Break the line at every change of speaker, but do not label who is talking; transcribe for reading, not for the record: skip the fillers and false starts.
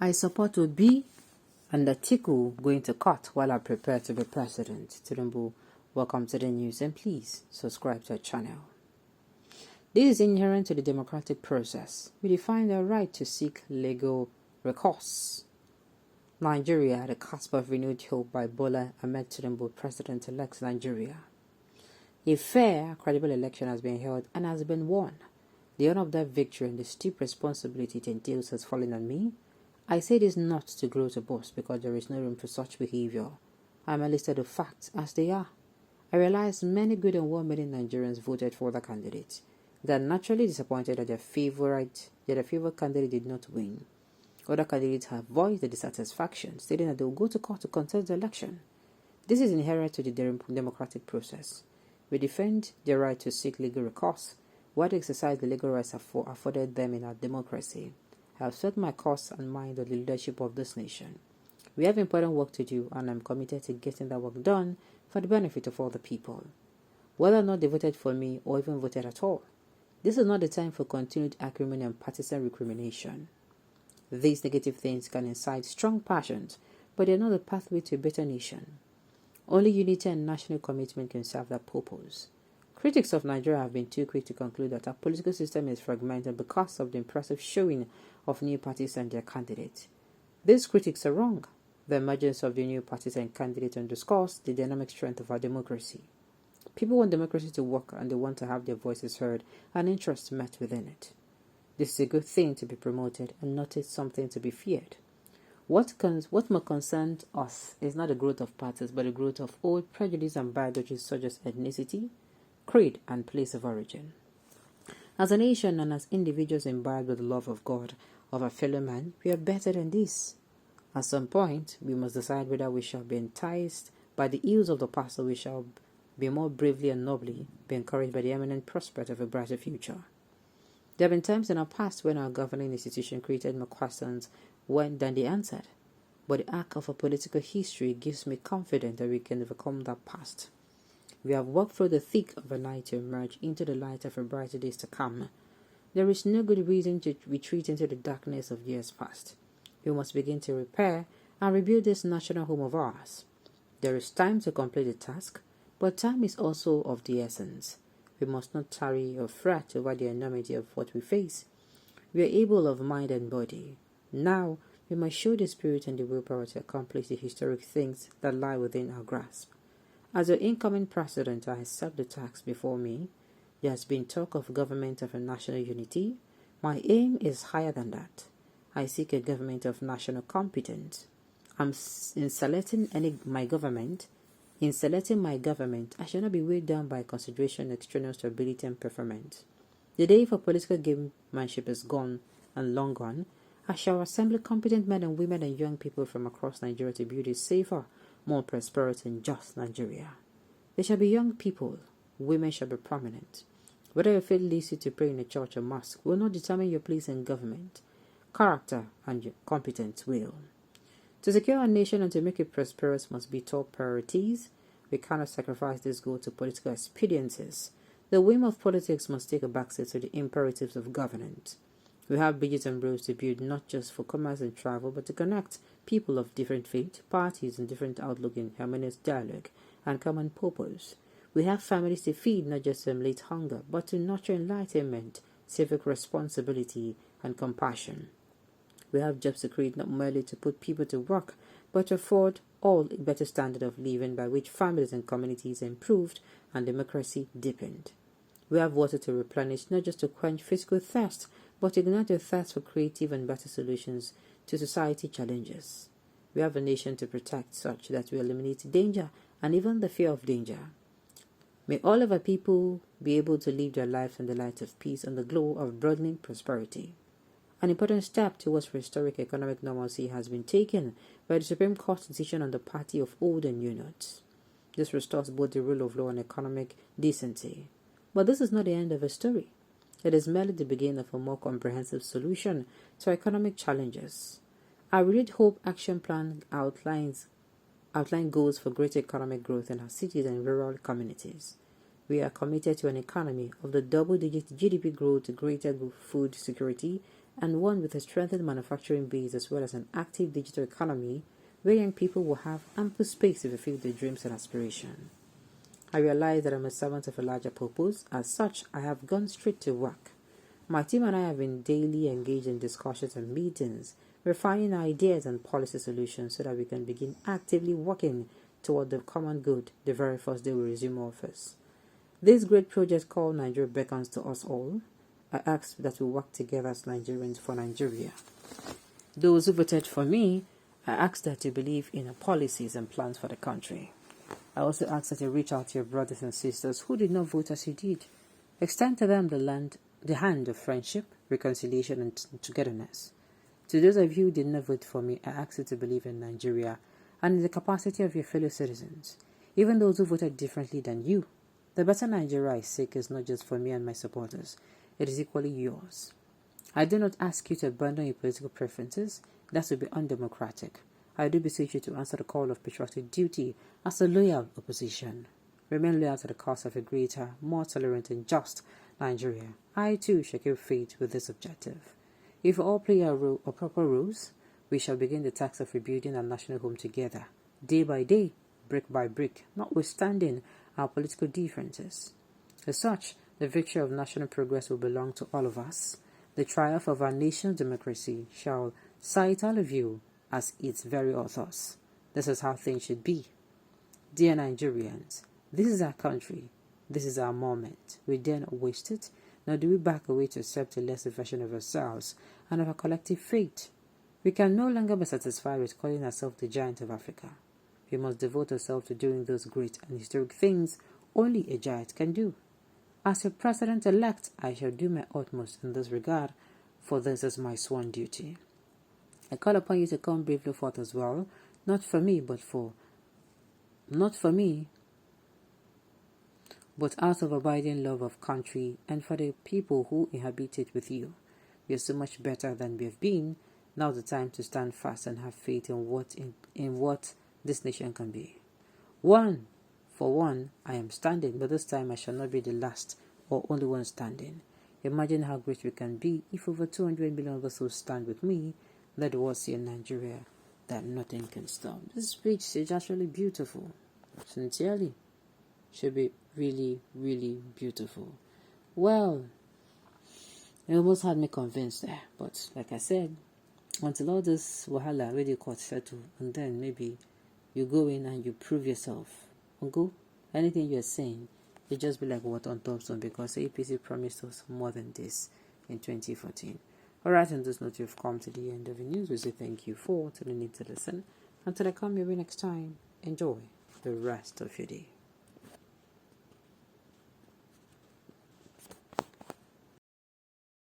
I support Obi and Atiku going to court while I prepare to be president. Tinubu, welcome to the news and please subscribe to our channel. This is inherent to the democratic process. We define the right to seek legal recourse. Nigeria at the cusp of renewed hope by Bola Ahmed Tinubu, President-elect Nigeria. A fair, credible election has been held and has been won. The honor of that victory and the steep responsibility it entails has fallen on me. I say this not to grow to boast because there is no room for such behavior. I am listed of facts as they are. I realize many good and well-meaning Nigerians voted for the candidate. They are naturally disappointed that their favorite candidate did not win. Other candidates have voiced their dissatisfaction, stating that they will go to court to contest the election. This is inherent to the democratic process. We defend their right to seek legal recourse, while they exercise the legal rights afforded them in our democracy. I have set my course and mind on the leadership of this nation. We have important work to do, and I'm committed to getting that work done for the benefit of all the people. Whether or not they voted for me or even voted at all, this is not the time for continued acrimony and partisan recrimination. These negative things can incite strong passions, but they are not the pathway to a better nation. Only unity and national commitment can serve that purpose. Critics of Nigeria have been too quick to conclude that our political system is fragmented because of the impressive showing of new parties and their candidates. These critics are wrong. The emergence of the new parties and candidates underscores the dynamic strength of our democracy. People want democracy to work and they want to have their voices heard and interests met within it. This is a good thing to be promoted and not something to be feared. What more concerns us is not the growth of parties but the growth of old prejudice and biases such as ethnicity, creed, and place of origin. As a nation and as individuals imbibed with the love of God, of our fellow man, we are better than this. At some point, we must decide whether we shall be enticed by the ills of the past or we shall be more bravely and nobly be encouraged by the eminent prospect of a brighter future. There have been times in our past when our governing institution created more questions than they answered, but the arc of our political history gives me confidence that we can overcome that past. We have walked through the thick of the night to emerge into the light of a brighter days to come. There is no good reason to retreat into the darkness of years past. We must begin to repair and rebuild this national home of ours. There is time to complete the task, but time is also of the essence. We must not tarry or fret over the enormity of what we face. We are able of mind and body. Now, we must show the spirit and the willpower to accomplish the historic things that lie within our grasp. As your incoming president, I accept the task before me. There has been talk of government of a national unity. My aim is higher than that. I seek a government of national competence. In selecting my government, I shall not be weighed down by consideration external stability and performance. The day for political gamemanship is gone and long gone. I shall assemble competent men and women and young people from across Nigeria to build a safer, more prosperous and just Nigeria. There shall be young people. Women shall be prominent. Whether your faith leads you to pray in a church or mosque will not determine your place in government. Character and your competence will. To secure our nation and to make it prosperous must be top priorities. We cannot sacrifice this goal to political expediencies. The whim of politics must take a backseat to the imperatives of governance. We have bridges and roads to build not just for commerce and travel, but to connect people of different faith, parties, and different outlook in harmonious dialogue and common purpose. We have families to feed, not just to emulate hunger, but to nurture enlightenment, civic responsibility, and compassion. We have jobs to create not merely to put people to work, but to afford all a better standard of living by which families and communities are improved and democracy deepened. We have water to replenish, not just to quench physical thirst, but to ignite a thirst for creative and better solutions to society challenges. We have a nation to protect such that we eliminate danger and even the fear of danger. May all of our people be able to live their lives in the light of peace and the glow of broadening prosperity. An important step towards restoring economic normalcy has been taken by the Supreme Court's decision on the party of old and new notes. This restores both the rule of law and economic decency. But this is not the end of the story. It is merely the beginning of a more comprehensive solution to economic challenges. Our renewed Hope Action Plan outline goals for greater economic growth in our cities and rural communities. We are committed to an economy of the double-digit GDP growth, greater food security, and one with a strengthened manufacturing base as well as an active digital economy where young people will have ample space to fulfill their dreams and aspirations. I realize that I'm a servant of a larger purpose. As such, I have gone straight to work. My team and I have been daily engaged in discussions and meetings, refining ideas and policy solutions so that we can begin actively working toward the common good the very first day we resume office. This great project called Nigeria beckons to us all. I ask that we work together as Nigerians for Nigeria. Those who voted for me, I ask that you believe in our policies and plans for the country. I also ask that you reach out to your brothers and sisters who did not vote as you did. Extend to them the hand of friendship, reconciliation, and togetherness. To those of you who did not vote for me, I ask you to believe in Nigeria and in the capacity of your fellow citizens, even those who voted differently than you. The better Nigeria I seek is not just for me and my supporters, it is equally yours. I do not ask you to abandon your political preferences. That would be undemocratic. I do beseech you to answer the call of patriotic duty as a loyal opposition. Remain loyal to the cause of a greater, more tolerant and just Nigeria. I too shall keep faith with this objective. If we all play our proper roles, we shall begin the task of rebuilding our national home together, day by day, brick by brick, notwithstanding our political differences. As such, the victory of national progress will belong to all of us. The triumph of our nation's democracy shall cite all of you as its very authors. This is how things should be. Dear Nigerians, this is our country. This is our moment. We dare not waste it, nor do we back away to accept a lesser version of ourselves and of our collective fate. We can no longer be satisfied with calling ourselves the giant of Africa. We must devote ourselves to doing those great and historic things only a giant can do. As your president-elect, I shall do my utmost in this regard, for this is my sworn duty. I call upon you to come bravely forth as well, not for me, but out of abiding love of country and for the people who inhabit it with you. We are so much better than we have been. Now the time to stand fast and have faith in what this nation can be. For one, I am standing, but this time I shall not be the last or only one standing. Imagine how great we can be if over 200 million of us will stand with me. Let the world see in Nigeria that nothing can stop. This speech is actually beautiful. Sincerely. Should be really, really beautiful. Well, it almost had me convinced there. But like I said, until all this wahala really got settled, and then maybe you go in and you prove yourself. Go, anything you're saying, it just be like what on top zone, because APC promised us more than this in 2014. Alright, on this note, you've come to the end of the news. We say thank you for tuning in to listen. Until I come your way next time, enjoy the rest of your day.